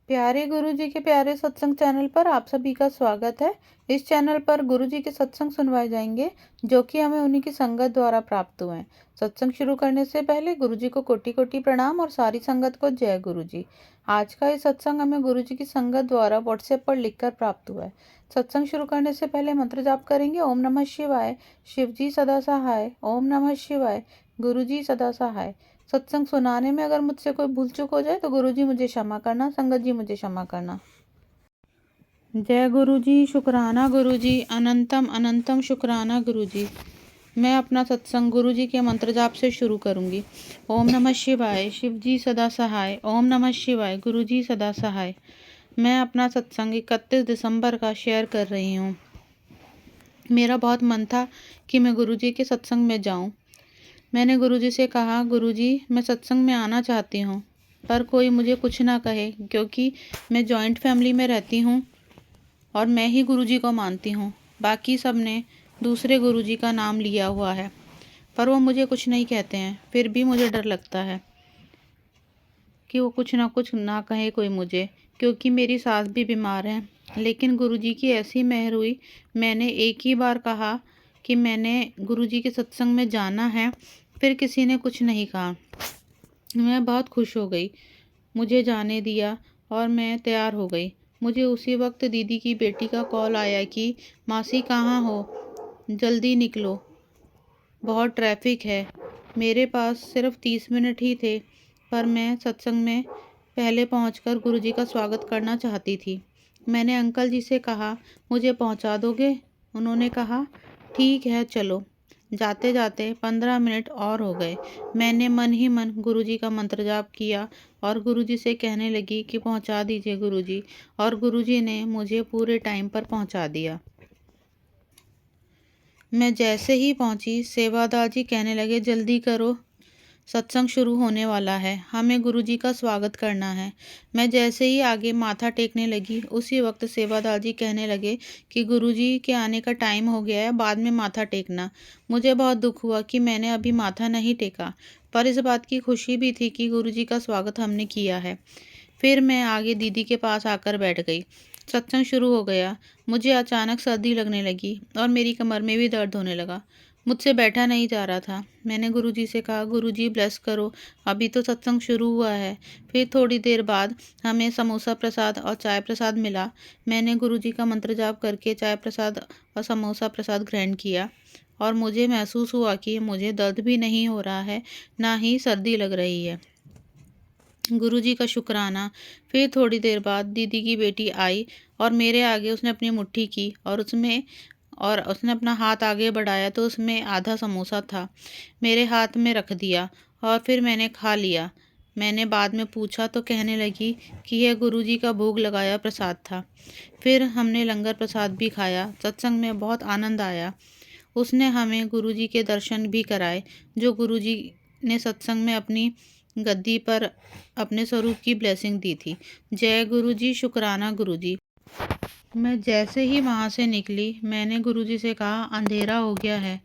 प्यारे गुरु जी के प्यारे सत्संग चैनल पर आप सभी का स्वागत है। इस चैनल पर गुरु जी के सत्संग सुनवाए जाएंगे जो कि हमें उन्हीं की संगत द्वारा प्राप्त हुए हैं। सत्संग शुरू करने से पहले गुरु जी को कोटि कोटि प्रणाम और सारी संगत को जय गुरु जी। आज का ये सत्संग हमें गुरु जी की संगत द्वारा व्हाट्सएप पर लिखकर प्राप्त हुआ है। सत्संग शुरू करने से पहले मंत्र जाप करेंगे। ओम नमः शिवाय, शिव जी सदा सहाय। ओम नमः शिवाय, गुरु जी सदा सहाय। सत्संग सुनाने में अगर मुझसे कोई भूल चूक हो जाए तो गुरु जी मुझे क्षमा करना, संगत जी मुझे क्षमा करना। जय गुरु जी, शुक्राना गुरु जी, अनंतम अनंतम शुक्राना गुरु जी। मैं अपना सत्संग गुरु जी के मंत्र जाप से शुरू करूंगी। ओम नमः शिवाय, शिव जी सदा सहाय। ओम नमः शिवाय, गुरु जी सदा सहाय। मैं अपना सत्संग 31 दिसंबर का शेयर कर रही हूँ। मेरा बहुत मन था कि मैं गुरु जी के सत्संग में जाऊँ। मैंने गुरुजी से कहा, गुरुजी मैं सत्संग में आना चाहती हूँ, पर कोई मुझे कुछ ना कहे क्योंकि मैं जॉइंट फैमिली में रहती हूँ और मैं ही गुरुजी को मानती हूँ। बाकी सब ने दूसरे गुरुजी का नाम लिया हुआ है, पर वो मुझे कुछ नहीं कहते हैं। फिर भी मुझे डर लगता है कि वो कुछ ना कहे कोई मुझे, क्योंकि मेरी सास भी बीमार है। लेकिन गुरुजी की ऐसी मेहर हुई, मैंने एक ही बार कहा कि मैंने गुरुजी के सत्संग में जाना है, फिर किसी ने कुछ नहीं कहा। मैं बहुत खुश हो गई। मुझे जाने दिया और मैं तैयार हो गई। मुझे उसी वक्त दीदी की बेटी का कॉल आया कि मासी कहाँ हो, जल्दी निकलो, बहुत ट्रैफिक है। मेरे पास सिर्फ 30 मिनट ही थे, पर मैं सत्संग में पहले पहुंचकर गुरुजी का स्वागत करना चाहती थी। मैंने अंकल जी से कहा, मुझे पहुंचा दोगे? उन्होंने कहा, ठीक है चलो। जाते जाते 15 मिनट और हो गए। मैंने मन ही मन गुरुजी का मंत्र जाप किया और गुरुजी से कहने लगी कि पहुंचा दीजिए गुरुजी, और गुरुजी ने मुझे पूरे टाइम पर पहुंचा दिया। मैं जैसे ही पहुंची, सेवादार जी कहने लगे, जल्दी करो, सत्संग शुरू होने वाला है, हमें गुरुजी का स्वागत करना है। मैं जैसे ही आगे माथा टेकने लगी, उसी वक्त सेवादार जी कहने लगे कि गुरुजी के आने का टाइम हो गया है, बाद में माथा टेकना। मुझे बहुत दुख हुआ कि मैंने अभी माथा नहीं टेका, पर इस बात की खुशी भी थी कि गुरुजी का स्वागत हमने किया है। फिर मैं आगे दीदी के पास आकर बैठ गई। सत्संग शुरू हो गया। मुझे अचानक सर्दी लगने लगी और मेरी कमर में भी दर्द होने लगा। मुझसे बैठा नहीं जा रहा था। मैंने गुरुजी से कहा, गुरुजी ब्लेस करो, अभी तो सत्संग शुरू हुआ है। फिर थोड़ी देर बाद हमें समोसा प्रसाद और चाय प्रसाद मिला। मैंने गुरुजी का मंत्र जाप करके चाय प्रसाद और समोसा प्रसाद ग्रहण किया और मुझे महसूस हुआ कि मुझे दर्द भी नहीं हो रहा है, ना ही सर्दी लग रही है। गुरुजी का शुक्राना। फिर थोड़ी देर बाद दीदी की बेटी आई और मेरे आगे उसने अपनी मुट्ठी की और उसने अपना हाथ आगे बढ़ाया तो उसमें आधा समोसा था। मेरे हाथ में रख दिया और फिर मैंने खा लिया। मैंने बाद में पूछा तो कहने लगी कि यह गुरुजी का भोग लगाया प्रसाद था। फिर हमने लंगर प्रसाद भी खाया। सत्संग में बहुत आनंद आया। उसने हमें गुरुजी के दर्शन भी कराए, जो गुरुजी ने सत्संग में अपनी गद्दी पर अपने स्वरूप की ब्लेसिंग दी थी। जय गुरुजी, शुक्राना गुरुजी। मैं जैसे ही वहाँ से निकली, मैंने गुरुजी से कहा, अंधेरा हो गया है,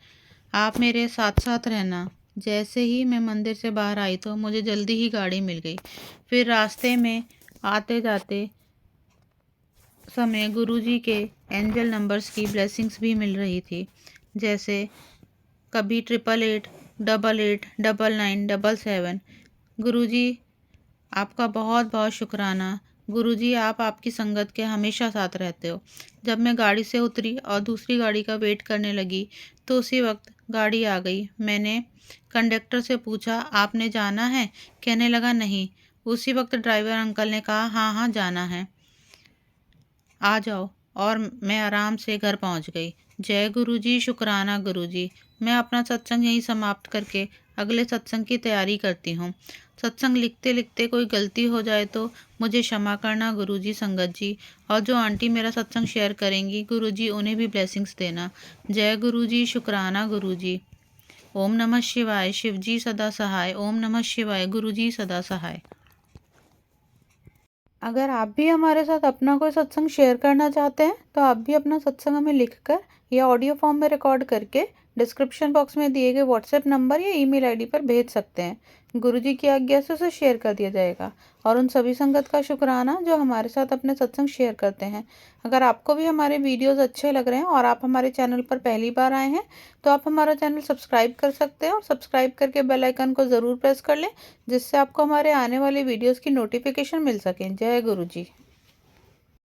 आप मेरे साथ साथ रहना। जैसे ही मैं मंदिर से बाहर आई तो मुझे जल्दी ही गाड़ी मिल गई। फिर रास्ते में आते जाते समय गुरुजी के एंजल नंबर्स की ब्लेसिंग्स भी मिल रही थी, जैसे कभी 888, 88, 99, 77। गुरुजी आपका बहुत बहुत शुक्राना। गुरुजी आप आपकी संगत के हमेशा साथ रहते हो। जब मैं गाड़ी से उतरी और दूसरी गाड़ी का वेट करने लगी तो उसी वक्त गाड़ी आ गई। मैंने कंडक्टर से पूछा, आपने जाना है? कहने लगा नहीं। उसी वक्त ड्राइवर अंकल ने कहा, हाँ हाँ जाना है, आ जाओ, और मैं आराम से घर पहुंच गई। जय गुरुजी, शुक्राना गुरुजी। मैं अपना सत्संग यहीं समाप्त करके अगले सत्संग की तैयारी करती हूँ। सत्संग लिखते लिखते कोई गलती हो जाए तो मुझे क्षमा करना गुरुजी, संगत जी, और जो आंटी मेरा सत्संग शेयर करेंगी गुरुजी उन्हें भी ब्लेसिंग्स देना। जय गुरुजी, शुक्राना गुरुजी। ओम नमः शिवाय, शिव जी सदा सहाय। ओम नमः शिवाय, गुरुजी सदा सहाय। अगर आप भी हमारे साथ अपना कोई सत्संग शेयर करना चाहते हैं तो आप भी अपना सत्संग हमें लिखकर या ऑडियो फॉर्म में रिकॉर्ड करके डिस्क्रिप्शन बॉक्स में दिए गए व्हाट्सएप नंबर या ईमेल आईडी पर भेज सकते हैं। गुरुजी की आज्ञा से उसे शेयर कर दिया जाएगा। और उन सभी संगत का शुक्राना जो हमारे साथ अपने सत्संग शेयर करते हैं। अगर आपको भी हमारे वीडियोस अच्छे लग रहे हैं और आप हमारे चैनल पर पहली बार आए हैं तो आप हमारा चैनल सब्सक्राइब कर सकते हैं और सब्सक्राइब करके बेल आइकन को ज़रूर प्रेस कर लें, जिससे आपको हमारे आने वाले वीडियोज़ की नोटिफिकेशन मिल सके। जय गुरु जी।